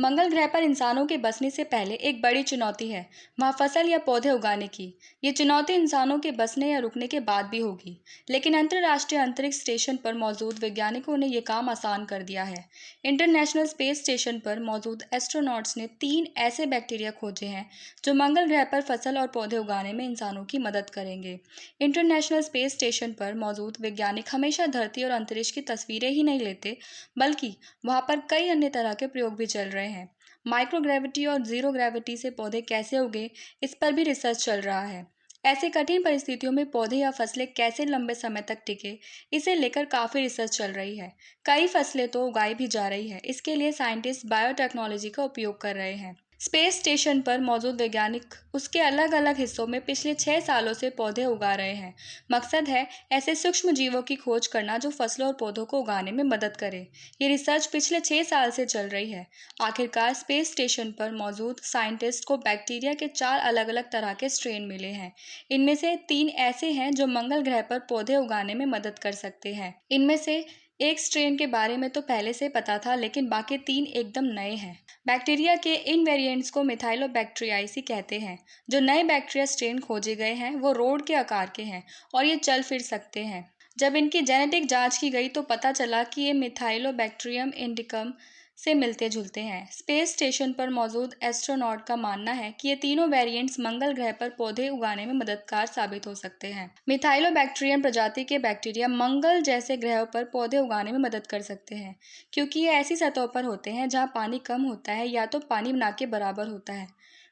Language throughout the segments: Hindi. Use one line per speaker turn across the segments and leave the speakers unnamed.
मंगल ग्रह पर इंसानों के बसने से पहले एक बड़ी चुनौती है वहाँ फसल या पौधे उगाने की। ये चुनौती इंसानों के बसने या रुकने के बाद भी होगी, लेकिन अंतर्राष्ट्रीय अंतरिक्ष स्टेशन पर मौजूद वैज्ञानिकों ने ये काम आसान कर दिया है। इंटरनेशनल स्पेस स्टेशन पर मौजूद एस्ट्रोनॉट्स ने 3 ऐसे बैक्टीरिया खोजे हैं जो मंगल ग्रह पर फसल और पौधे उगाने में इंसानों की मदद करेंगे। इंटरनेशनल स्पेस स्टेशन पर मौजूद वैज्ञानिक हमेशा धरती और अंतरिक्ष की तस्वीरें ही नहीं लेते, बल्कि वहाँ पर कई अन्य तरह के प्रयोग भी चल रहे हैं। माइक्रोग्रेविटी और जीरो ग्रेविटी से पौधे कैसे उगे, इस पर भी रिसर्च चल रहा है। ऐसे कठिन परिस्थितियों में पौधे या फसलें कैसे लंबे समय तक टिके, इसे लेकर काफ़ी रिसर्च चल रही है। कई फसलें तो उगाई भी जा रही है। इसके लिए साइंटिस्ट बायोटेक्नोलॉजी का उपयोग कर रहे हैं। स्पेस स्टेशन पर मौजूद वैज्ञानिक उसके अलग अलग हिस्सों में पिछले 6 सालों से पौधे उगा रहे हैं। मकसद है ऐसे सूक्ष्म जीवों की खोज करना जो फसलों और पौधों को उगाने में मदद करे। ये रिसर्च पिछले 6 साल से चल रही है। आखिरकार स्पेस स्टेशन पर मौजूद साइंटिस्ट को बैक्टीरिया के 4 अलग अलग तरह के स्ट्रेन मिले हैं। इनमें से 3 ऐसे हैं जो मंगल ग्रह पर पौधे उगाने में मदद कर सकते हैं। इनमें से एक स्ट्रेन के बारे में तो पहले से पता था, लेकिन बाकी 3 एकदम नए हैं। बैक्टीरिया के इन वेरिएंट्स को मिथाइलोबैक्टीरियासी कहते हैं। जो नए बैक्टीरिया स्ट्रेन खोजे गए हैं वो रोड के आकार के हैं और ये चल फिर सकते हैं। जब इनकी जेनेटिक जांच की गई तो पता चला कि ये मिथाइलोबैक्टीरियम इंडिकम से मिलते जुलते हैं। स्पेस स्टेशन पर मौजूद एस्ट्रोनॉट का मानना है कि ये तीनों वेरिएंट्स मंगल ग्रह पर पौधे उगाने में मददगार साबित हो सकते हैं। मिथाइलोबैक्टीरियम प्रजाति के बैक्टीरिया मंगल जैसे ग्रहों पर पौधे उगाने में मदद कर सकते हैं, क्योंकि ये ऐसी सतहों पर होते हैं जहाँ पानी कम होता है या तो पानी ना के बराबर होता है।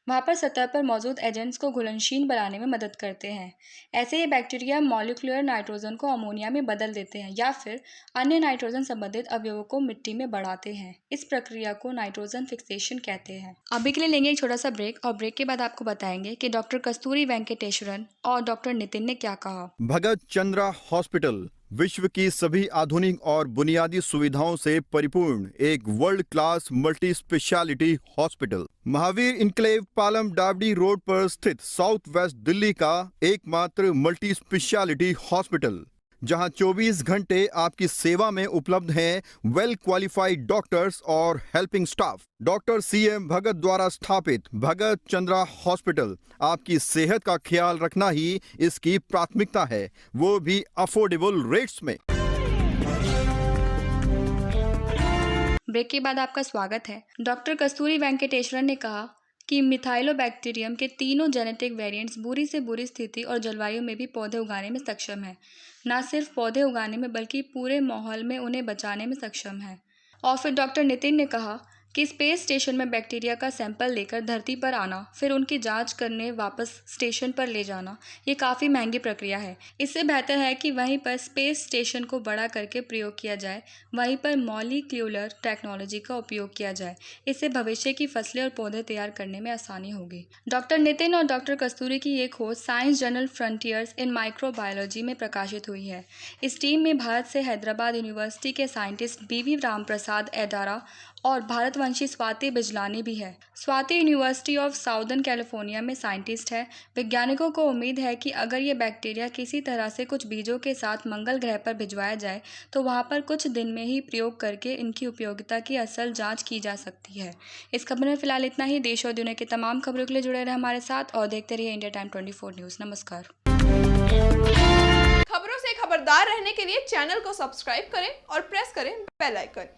वहाँ पर सतह पर मौजूद एजेंट्स को घुलनशील बनाने में मदद करते हैं। ऐसे ये बैक्टीरिया मॉलिक्यूलर नाइट्रोजन को अमोनिया में बदल देते हैं या फिर अन्य नाइट्रोजन संबंधित अवयवों को मिट्टी में बढ़ाते हैं। इस प्रक्रिया को नाइट्रोजन फिक्सेशन कहते हैं। अभी के लिए लेंगे एक छोटा सा ब्रेक और ब्रेक के बाद आपको बताएंगे कि डॉक्टर कस्तूरी वेंकटेश्वरन और डॉक्टर नितिन ने क्या कहा।
भगत चंद्रा हॉस्पिटल विश्व की सभी आधुनिक और बुनियादी सुविधाओं से परिपूर्ण एक world class multi speciality hospital, Mahavir Enclave Palam डावडी रोड पर स्थित साउथ वेस्ट दिल्ली का एकमात्र मल्टी स्पेशलिटी हॉस्पिटल, जहां 24 घंटे आपकी सेवा में उपलब्ध हैं वेल क्वालिफाइड डॉक्टर्स और हेल्पिंग स्टाफ। डॉक्टर CM भगत द्वारा स्थापित भगत चंद्रा हॉस्पिटल आपकी सेहत का ख्याल रखना ही इसकी प्राथमिकता है, वो भी अफोर्डेबल रेट्स में।
ब्रेक के बाद आपका स्वागत है। डॉक्टर कस्तूरी वेंकटेश्वरन ने कहा कि मिथाइलोबैक्टीरियम के तीनों जेनेटिक वेरिएंट्स बुरी से बुरी स्थिति और जलवायु में भी पौधे उगाने में सक्षम हैं। न सिर्फ पौधे उगाने में बल्कि पूरे माहौल में उन्हें बचाने में सक्षम है। और फिर डॉक्टर नितिन ने कहा कि स्पेस स्टेशन में बैक्टीरिया का सैंपल लेकर धरती पर आना, फिर उनकी जांच करने वापस स्टेशन पर ले जाना, ये काफ़ी महंगी प्रक्रिया है। इससे बेहतर है कि वहीं पर स्पेस स्टेशन को बड़ा करके प्रयोग किया जाए, वहीं पर मॉलिक्यूलर टेक्नोलॉजी का उपयोग किया जाए। इससे भविष्य की फसलें और पौधे तैयार करने में आसानी होगी। डॉक्टर नितिन और डॉक्टर कस्तूरी की ये खोज साइंस जर्नल फ्रंटियर्स इन माइक्रोबायोलॉजी में प्रकाशित हुई है। इस टीम में भारत से हैदराबाद यूनिवर्सिटी के साइंटिस्ट BV रामप्रसाद एडारा और भारतवंशी स्वाति बिजलानी भी है। Swati university of southern California में साइंटिस्ट है। वैज्ञानिकों को उम्मीद है कि अगर ये बैक्टीरिया किसी तरह से कुछ बीजों के साथ मंगल ग्रह पर भिजवाया जाए तो वहाँ पर कुछ दिन में ही प्रयोग करके इनकी उपयोगिता की असल जांच की जा सकती है। इस खबर में फिलहाल इतना ही। देश और दुनिया की तमाम खबरों के लिए जुड़े रहे हमारे साथ और देखते रहिए इंडिया टाइम 24 न्यूज़। नमस्कार।
खबरों से खबरदार रहने के लिए चैनल को सब्सक्राइब करें और प्रेस करें बेल आइकन।